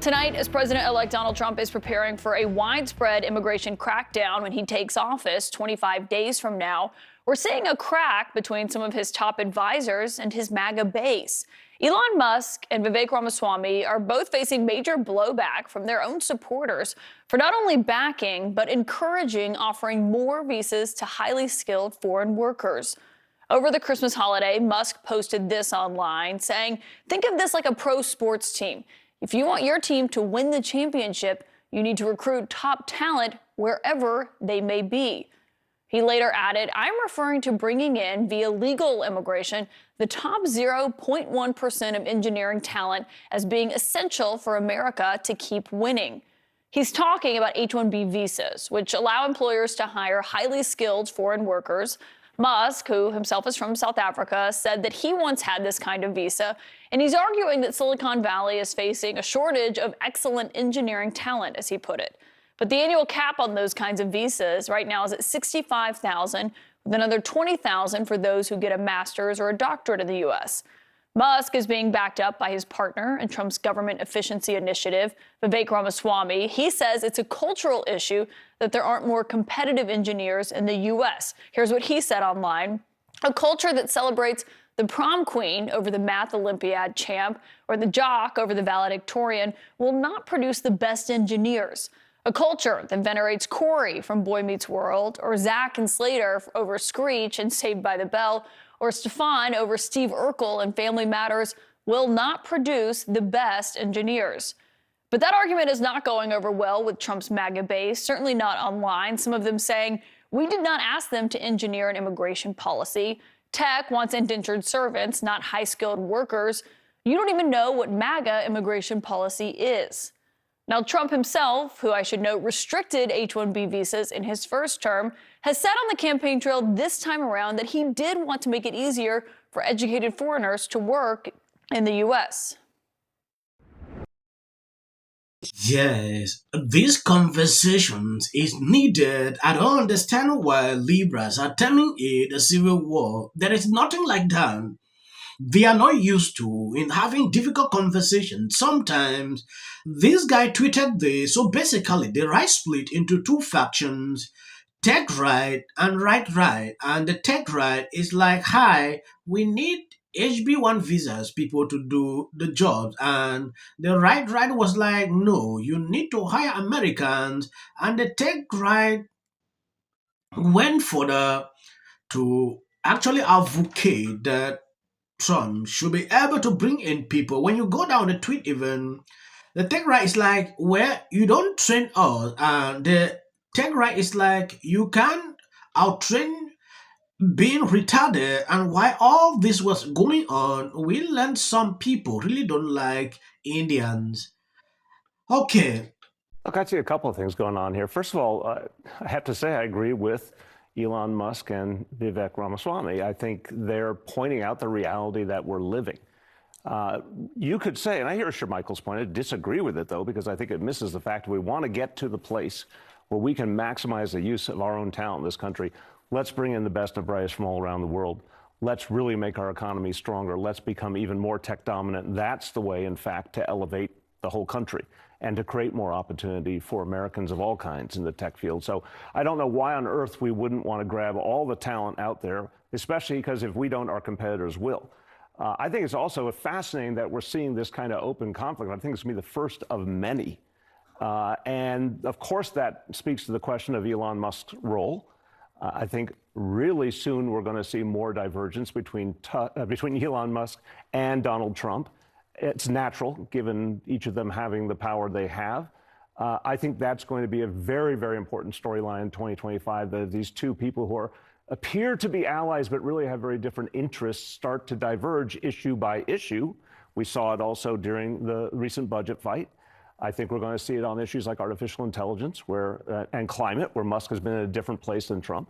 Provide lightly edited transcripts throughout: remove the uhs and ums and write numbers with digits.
Tonight, as President-elect Donald Trump is preparing for a widespread immigration crackdown when he takes office 25 days from now, we're seeing a crack between some of his top advisors and his MAGA base. Elon Musk and Vivek Ramaswamy are both facing major blowback from their own supporters for not only backing, but encouraging offering more visas to highly skilled foreign workers. Over the Christmas holiday, Musk posted this online saying, "Think of this like a pro sports team. If you want your team to win the championship, you need to recruit top talent wherever they may be." He later added, "I'm referring to bringing in, via legal immigration, the top 0.1% of engineering talent as being essential for America to keep winning." He's talking about H-1B visas, which allow employers to hire highly skilled foreign workers. Musk, who himself is from South Africa, said that he once had this kind of visa, and he's arguing that Silicon Valley is facing a shortage of excellent engineering talent, as he put it. But the annual cap on those kinds of visas right now is at $65,000, with another $20,000 for those who get a master's or a doctorate in the U.S. Musk is being backed up by his partner in Trump's government efficiency initiative, Vivek Ramaswamy. He says it's a cultural issue that there aren't more competitive engineers in the U.S. Here's what he said online: "A culture that celebrates the prom queen over the math Olympiad champ or the jock over the valedictorian will not produce the best engineers. A culture that venerates Corey from Boy Meets World or Zach and Slater over Screech and Saved by the Bell or Stefan over Steve Urkel and Family Matters will not produce the best engineers." But that argument is not going over well with Trump's MAGA base, certainly not online. Some of them saying, "We did not ask them to engineer an immigration policy. Tech wants indentured servants, not high-skilled workers. You don't even know what MAGA immigration policy is." Now, Trump himself, who I should note restricted H-1B visas in his first term, has said on the campaign trail this time around that he did want to make it easier for educated foreigners to work in the U.S. Yes, these conversations is needed. I don't understand why liberals are terming it a civil war. There is nothing like that. They are not used to in having difficult conversations. Sometimes this guy tweeted this. So basically, the right split into two factions: tech right and right. And the tech right is like, "Hi, we need HB-1 visas, people to do the jobs." And the right was like, "No, you need to hire Americans." And the tech right went for to actually advocate that Trump should be able to bring in people. When you go down the tweet, even the tech right is like, "Well, you don't train us," and the tech right is like, "You can outtrain being retarded." And while all this was going on, we learned some people really don't like Indians. Okay. Look, I see a couple of things going on here. First of all, I have to say I agree with Elon Musk and Vivek Ramaswamy. I think they're pointing out the reality that we're living. You could say, and I hear Shermichael's point, I disagree with it, though, because I think it misses the fact that we want to get to the place where we can maximize the use of our own talent in this country. Let's bring in the best and brightest from all around the world. Let's really make our economy stronger. Let's become even more tech dominant. That's the way, in fact, to elevate the whole country and to create more opportunity for Americans of all kinds in the tech field. So I don't know why on earth we wouldn't want to grab all the talent out there, especially because if we don't, our competitors will. I think it's also fascinating that we're seeing this kind of open conflict. I think it's going to be the first of many. And of course, that speaks to the question of Elon Musk's role. I think really soon we're going to see more divergence between Elon Musk and Donald Trump. It's natural, given each of them having the power they have. I think that's going to be a very, very important storyline in 2025, that these two people who appear to be allies but really have very different interests start to diverge issue by issue. We saw it also during the recent budget fight. I think we're going to see it on issues like artificial intelligence and climate, where Musk has been in a different place than Trump.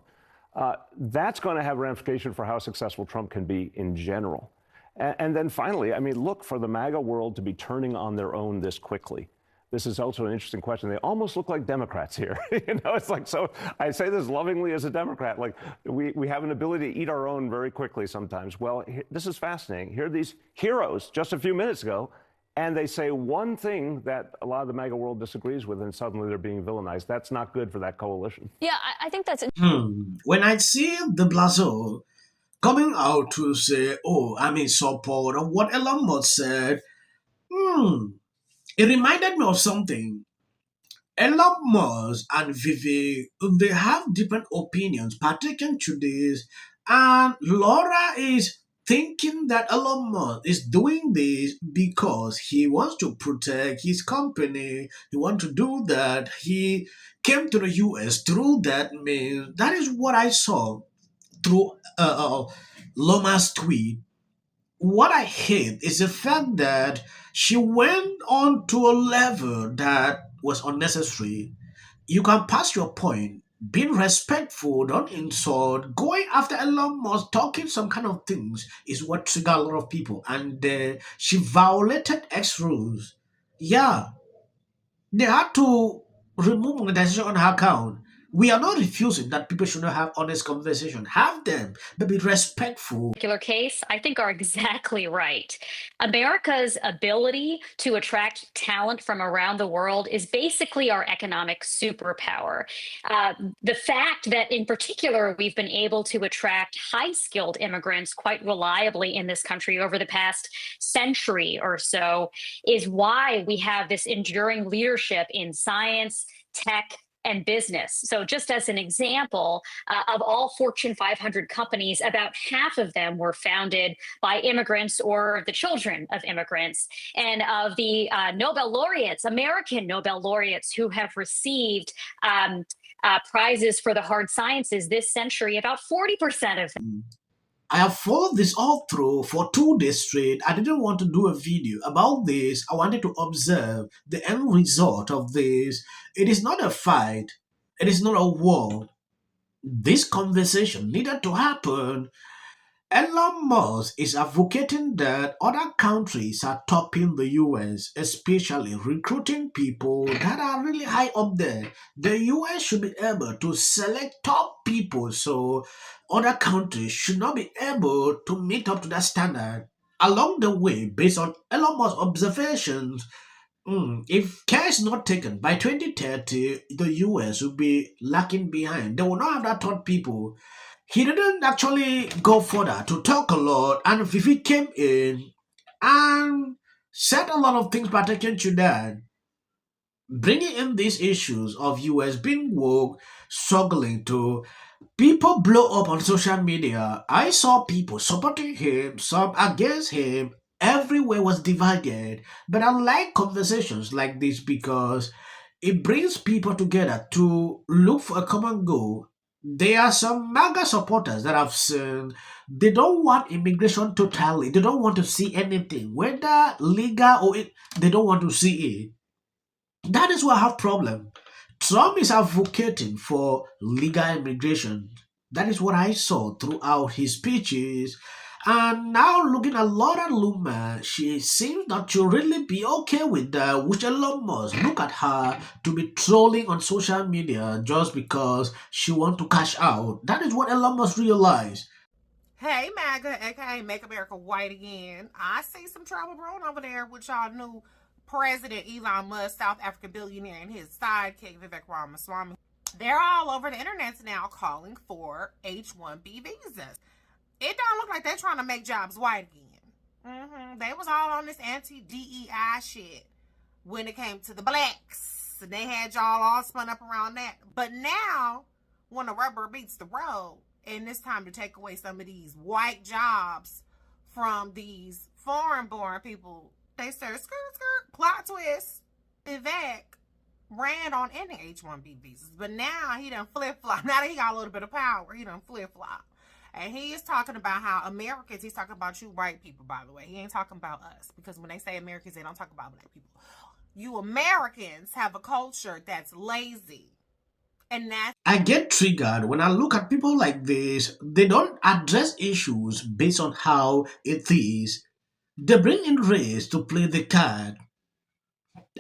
That's going to have ramifications for how successful Trump can be in general. And then finally, I mean, look, for the MAGA world to be turning on their own this quickly. This is also an interesting question. They almost look like Democrats here. It's like, so I say this lovingly as a Democrat, like we have an ability to eat our own very quickly sometimes. Well, this is fascinating. Here are these heroes just a few minutes ago, and they say one thing that a lot of the MAGA world disagrees with, and suddenly they're being villainized. That's not good for that coalition. Yeah, I think that's When I see the Blazo coming out to say, oh, I'm in support of what Elon Musk said, it reminded me of something. Elon Musk and Vivek, they have different opinions pertaining to this, and Laura is thinking that Elon Musk is doing this because he wants to protect his company. He wants to do that. He came to the US through that means. That is what I saw through Loma's tweet. What I hate is the fact that she went on to a level that was unnecessary. You can pass your point, being respectful, don't insult, going after Elon Musk, talking some kind of things is what triggered a lot of people. And she violated X rules. Yeah, they had to remove monetization on her account. We are not refusing that people should not have honest conversation. Have them, but be respectful. Particular case, I think are exactly right. America's ability to attract talent from around the world is basically our economic superpower. The fact that, in particular, we've been able to attract high skilled immigrants quite reliably in this country over the past century or so is why we have this enduring leadership in science, tech, and business. So, just as an example, of all Fortune 500 companies, about half of them were founded by immigrants or the children of immigrants. And of the Nobel laureates, American Nobel laureates who have received prizes for the hard sciences this century, about 40% of them. I have followed this all through for 2 days straight. I didn't want to do a video about this. I wanted to observe the end result of this. It is not a fight. It is not a war. This conversation needed to happen. Elon Musk is advocating that other countries are topping the US, especially recruiting people that are really high up there. The US should be able to select top people, so other countries should not be able to meet up to that standard. Along the way, based on Elon Musk's observations, if care is not taken by 2030, the US will be lacking behind. They will not have that top people. He didn't actually go further to talk a lot, and Vivek came in and said a lot of things pertaining to that, bringing in these issues of US being woke, struggling to people blow up on social media. I saw people supporting him, some against him. Everywhere was divided. But I like conversations like this because it brings people together to look for a common goal. There are some MAGA supporters that I've seen. They don't want immigration totally. They don't want to see anything, whether legal or they don't want to see it. That is why I have problem. Trump is advocating for legal immigration. That is what I saw throughout his speeches. And now looking at Laura Luma, she seems not to really be okay with that, which Elon Musk look at her to be trolling on social media just because she want to cash out. That is what Elon Musk realized. Hey, MAGA, aka Make America White Again. I see some trouble brewing over there with y'all new President Elon Musk, South African billionaire, and his sidekick Vivek Ramaswamy. They're all over the internet now calling for H-1B visas. It don't look like they're trying to make jobs white again. They was all on this anti-DEI shit when it came to the blacks. And they had y'all all spun up around that. But now, when the rubber meets the road, and it's time to take away some of these white jobs from these foreign-born people, they said, skirt, plot twist. Vivek ran on any H-1B visas. But now he done flip-flop. Now that he got a little bit of power, he done flip-flop. And he is talking about how Americans, he's talking about you white people, by the way. He ain't talking about us. Because when they say Americans, they don't talk about black people. You Americans have a culture that's lazy. And that's... I get triggered when I look at people like this. They don't address issues based on how it is. They bring in race to play the card.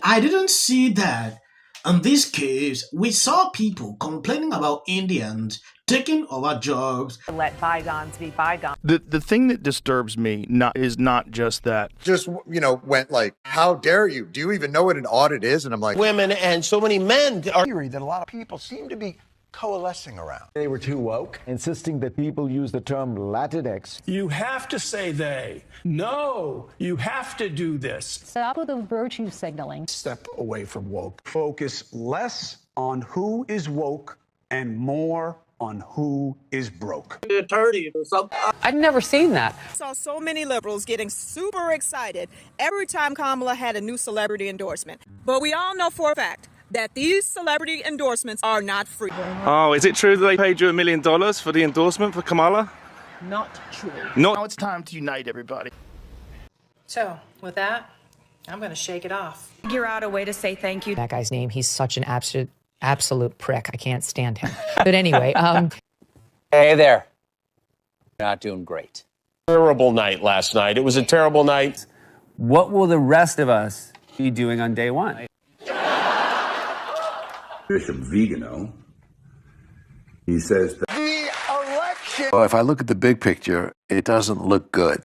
I didn't see that. In this case, we saw people complaining about Indians taking over jobs. Let bygones be bygones. The thing that disturbs me is not just that. Just, went like, how dare you? Do you even know what an audit is? And I'm like, women and so many men are theory that a lot of people seem to be coalescing around. They were too woke, insisting that people use the term Latinx. You have to say they. No, you have to do this. Stop with the virtue signaling. Step away from woke. Focus less on who is woke and more on who is broke. I've never seen that. I saw so many liberals getting super excited every time Kamala had a new celebrity endorsement. But we all know for a fact that these celebrity endorsements are not free. Oh, is it true that they paid you $1 million for the endorsement for Kamala? Not true. Now it's time to unite everybody. So, with that, I'm going to shake it off. Figure out a way to say thank you. That guy's name, he's such an absolute prick. I can't stand him. But anyway, Hey there. Not doing great. Terrible night last night. It was a terrible night. What will the rest of us be doing on day one? Bishop Vigano, he says that the election. well, if I look at the big picture, it doesn't look good.